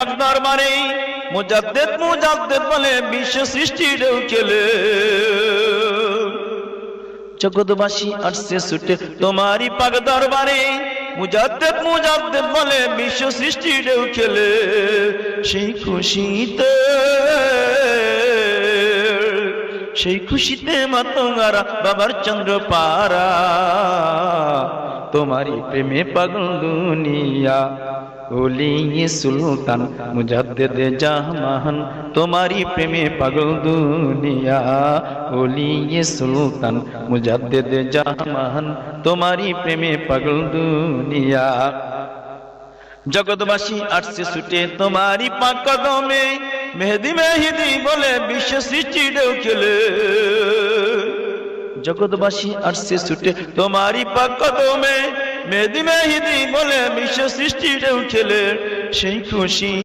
দরবারে মুজাদ্দিদ মুজাদ্দিদ বলে বিশ্ব সৃষ্টির ঢেউ খেলে জগৎবাসী আসছে ছুটে তোমারই পাক দরবারে মুজাদ্দিদ মুজাদ্দিদ বলে বিশ্ব সৃষ্টির ঢেউ খেলে সেই খুশিতে মাতঙ্গারা বাবার চন্দ্র পারা তোমারই প্রেমে পাগল দুনিয়া ওলি সুলতান মুজাদ্দিদ জাহান তোমারই প্রেমে পাগল দুনিয়া ওলি সুলতান মুজাদ্দিদ জাহান তোমারই প্রেমে পাগল দুনিয়া জগৎবাসী আসছে ছুটে তোমারই পাক কদমে মেহেদি মেহেদি বলে বিশ্ব সৃষ্টি ঢেউ খেলে জগৎবাসী আসছে ছুটে তোমারই পাক কদমে মেহেদি মেহেদি বলে বিশ্ব সৃষ্টি ঢেউ খেলে সেই খুশি